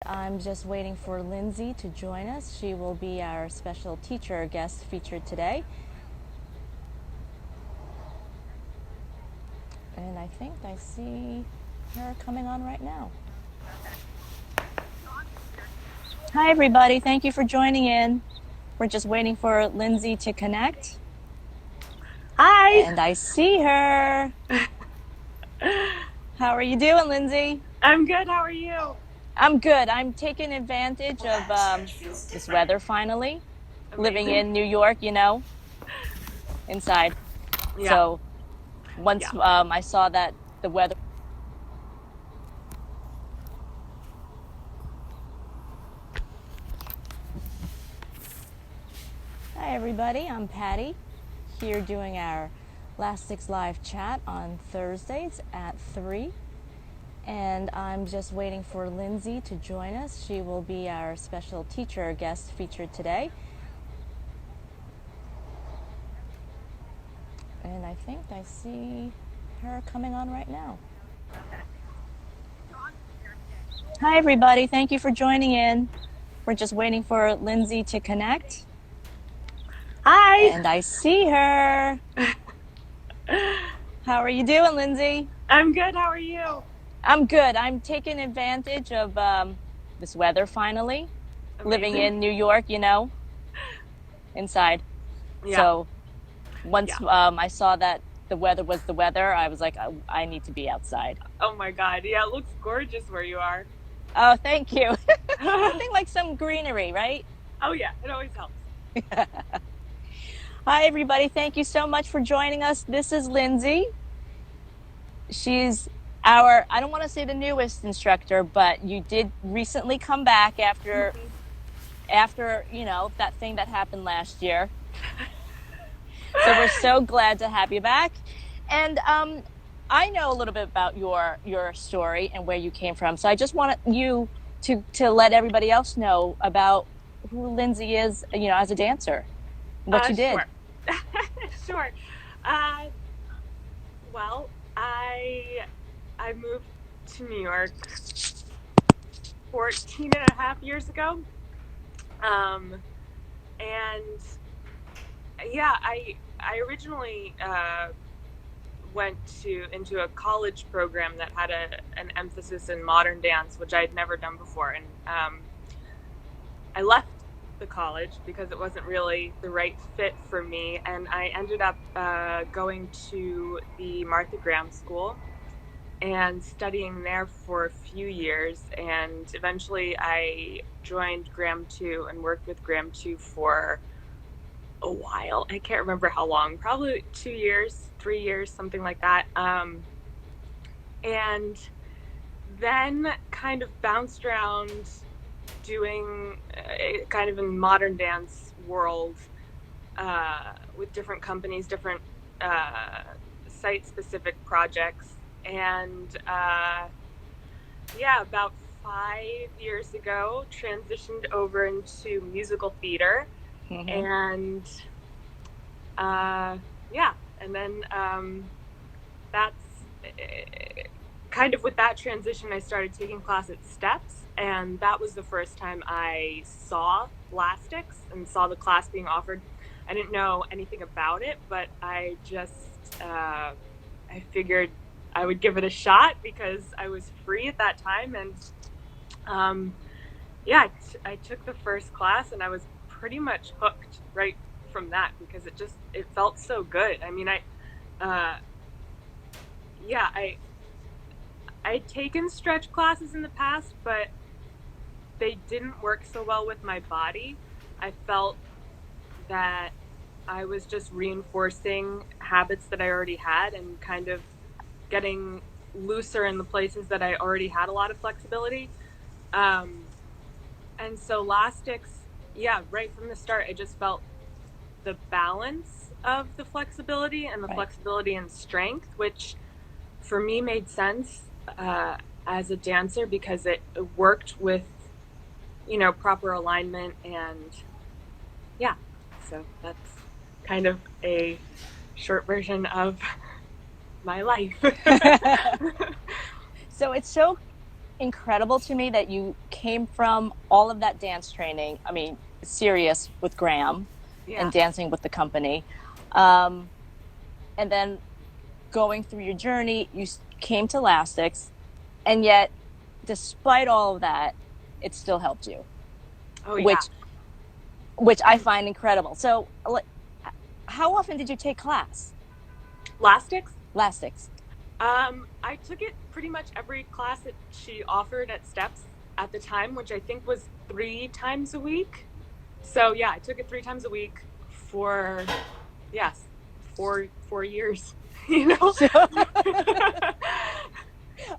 I'm just waiting for Lindsay to join us. She will be our special teacher guest featured today. And I think I see her coming on right now. Hi, everybody. Thank you for joining in. We're just waiting for Lindsay to connect. Hi. And I see her. How are you doing, Lindsay? I'm good. How are you? I'm good. I'm taking advantage of this weather finally. Living Amazing. in New York, inside. Yeah. So once Yeah. I saw that the weather. Hi, everybody. I'm Patty, here doing our Lastics live chat on Thursdays at 3. And I'm just waiting for Lindsay to join us. She will be our special teacher guest featured today. And I think I see her coming on right now. Hi, everybody. Thank you for joining in. We're just waiting for Lindsay to connect. Hi. And I see her. How are you doing, Lindsay? I'm good. How are you? I'm good. I'm taking advantage of this weather finally. Living Amazing. in New York, inside. Yeah. So once Yeah. I saw that the weather was the weather, I was like, I need to be outside. Oh my God. Yeah, it looks gorgeous where you are. Oh, thank you. Nothing like some greenery, right? Oh yeah, it always helps. Hi, everybody. Thank you so much for joining us. This is Lindsay. She's I don't want to say the newest instructor, but you did recently come back after that thing that happened last year. So we're so glad to have you back. And I know a little bit about your story and where you came from. So I just want you to let everybody else know about who Lindsay is, as a dancer, what you did. Sure. Sure. Uh, well, I moved to New York 14 and a half years ago. Um, and yeah, I originally went to into a college program that had an emphasis in modern dance, which I had never done before, and I left the college because it wasn't really the right fit for me, and I ended up going to the Martha Graham School and studying there for a few years, and eventually I joined Graham 2 and worked with Graham 2 for a while. I can't remember how long, probably 2 years, 3 years, something like that. And then kind of bounced around doing kind of in modern dance world with different companies, different site specific projects. And yeah, about 5 years ago, transitioned over into musical theater. Mm-hmm. And yeah, and then that's kind of with that transition, I started taking class at Steps, and that was the first time I saw Lastics and saw the class being offered. I didn't know anything about it, but I figured I would give it a shot because I was free at that time, and um, yeah, I took the first class, and I was pretty much hooked right from that because it felt so good. I mean, uh, yeah, I'd taken stretch classes in the past, but they didn't work so well with my body. I felt that I was just reinforcing habits that I already had and kind of getting looser in the places that I already had a lot of flexibility. Um, and so Lastics, yeah, right from the start, I just felt the balance of the flexibility and the Right. flexibility and strength, which for me made sense as a dancer because it worked with proper alignment, and yeah, so that's kind of a short version of my life. So it's so incredible to me that you came from all of that dance training. I mean, serious with Graham Yeah. and dancing with the company. Um, and then going through your journey, you came to Lastics, and yet, despite all of that, it still helped you, Oh yeah. which I find incredible. So, how often did you take class? Lastics. Lastics. I took it pretty much every class that she offered at Steps at the time, which I think was 3 times a week. So yeah, I took it 3 times a week for, yes, 4 years. You know. So,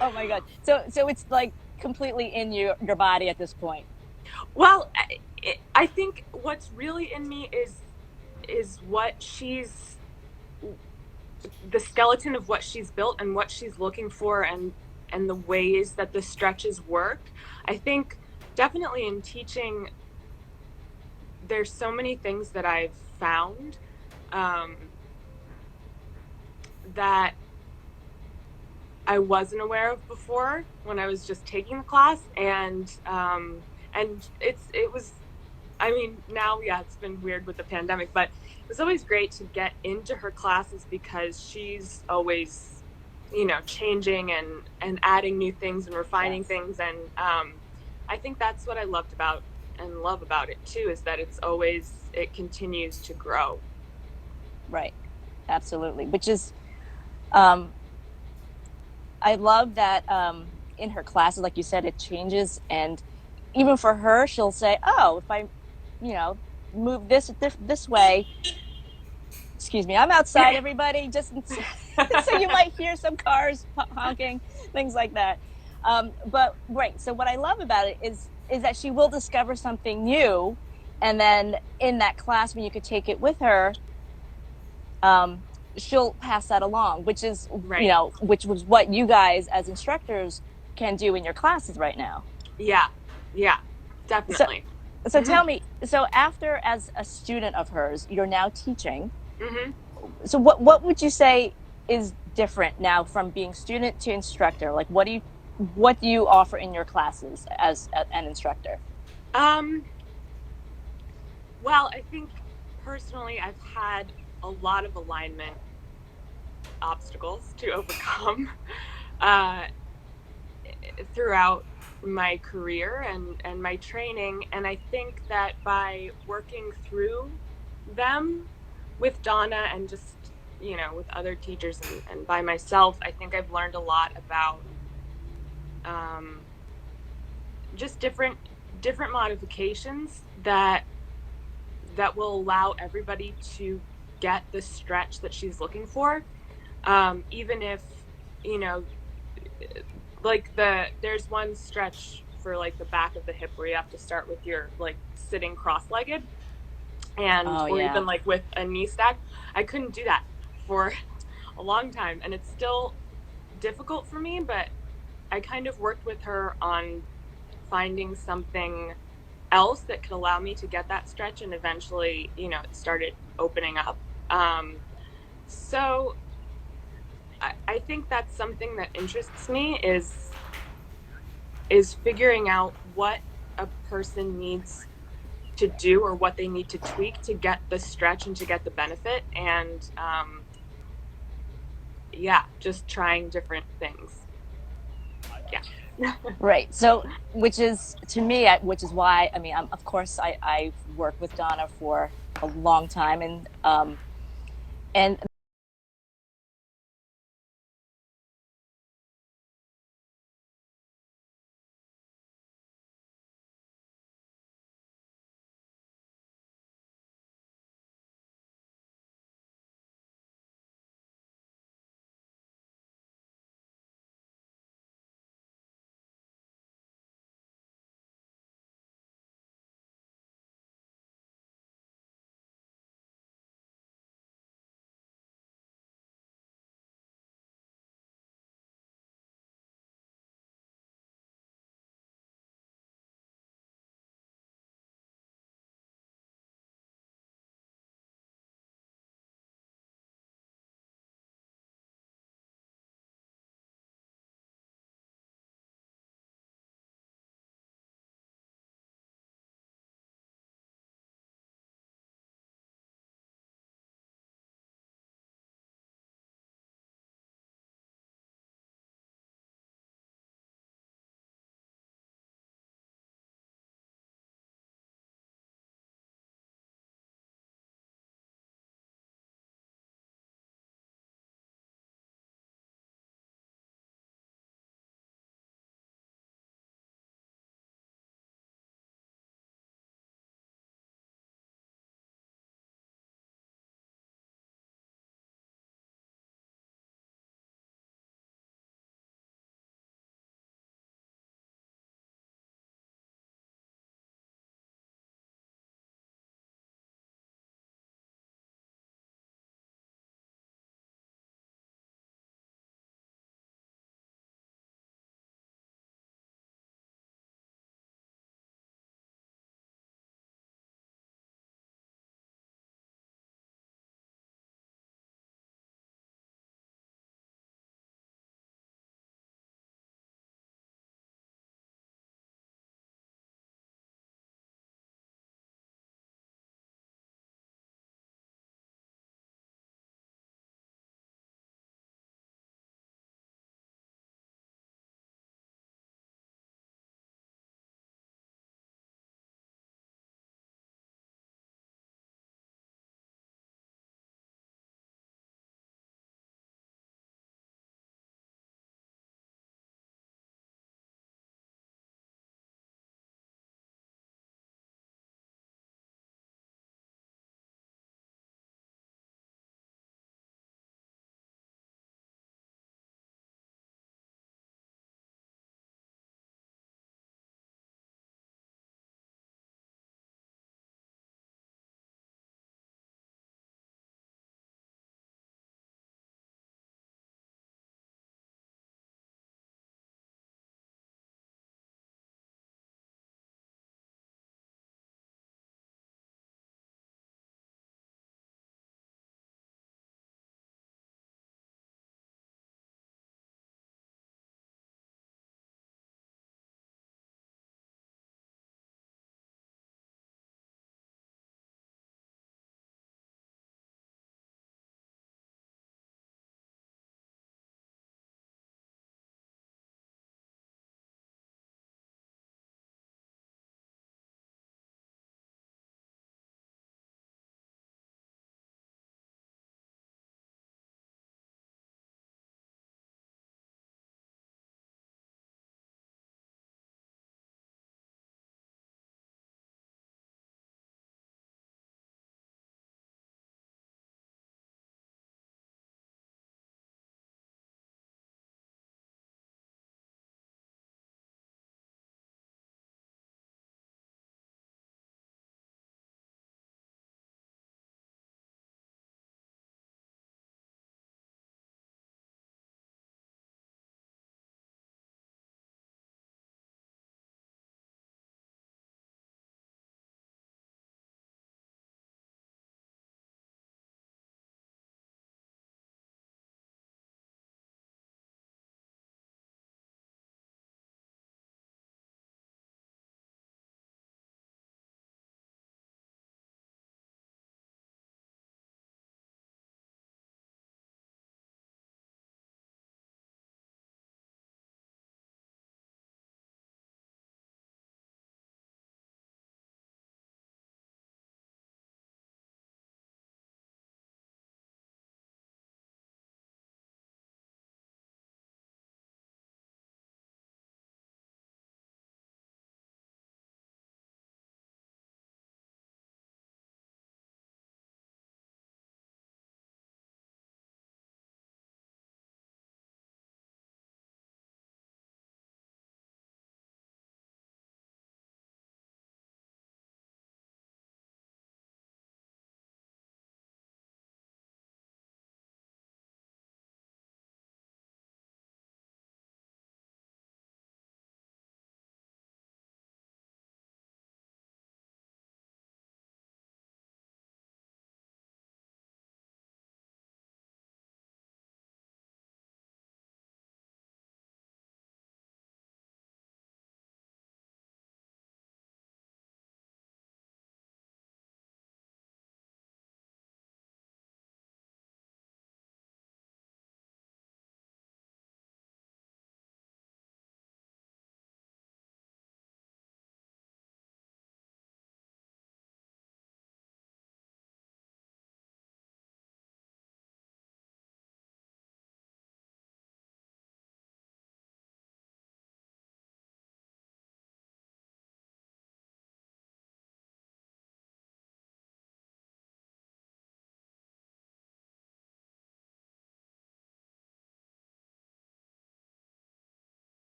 oh my god. So it's like completely in your body at this point. Well, I think what's really in me is what she's the skeleton of what she's built and what she's looking for, and the ways that the stretches work. I think definitely in teaching, there's so many things that I've found um, that I wasn't aware of before when I was just taking the class, and it was, I mean, now, yeah, it's been weird with the pandemic, but it was always great to get into her classes because she's always, changing and adding new things and refining Yes. things. And I think that's what I loved about and love about it too, is that it continues to grow. Right. Absolutely. Which is, um, I love that in her classes, like you said, it changes. And even for her, she'll say, oh, if I, you know, move this way, excuse me, I'm outside, everybody, just so you might hear some cars honking, things like that. But right, so what I love about it is that she will discover something new, and then in that class when you could take it with her, um, she'll pass that along, which is Right. which was what you guys as instructors can do in your classes right now. Yeah. Yeah. So Definitely. so tell me, so after as a student of hers, you're now teaching. Hmm. So what would you say is different now from being student to instructor? Like what do you offer in your classes as an instructor? Um, well, I think personally, I've had a lot of alignment obstacles to overcome uh, throughout my career and my training. And I think that by working through them with Donna and just, with other teachers and by myself, I think I've learned a lot about um, just different modifications that will allow everybody to get the stretch that she's looking for. Even if, you know, like there's one stretch for like the back of the hip where you have to start with your like sitting cross-legged, and Oh or yeah. even like with a knee stack. I couldn't do that for a long time, and it's still difficult for me, but I kind of worked with her on finding something else that could allow me to get that stretch, and eventually, it started opening up. So I think that's something that interests me is figuring out what a person needs to do or what they need to tweak to get the stretch and to get the benefit. And yeah, just trying different things. Yeah. Right. So, which is to me, which is why I mean, of course, I've worked with Donna for a long time, and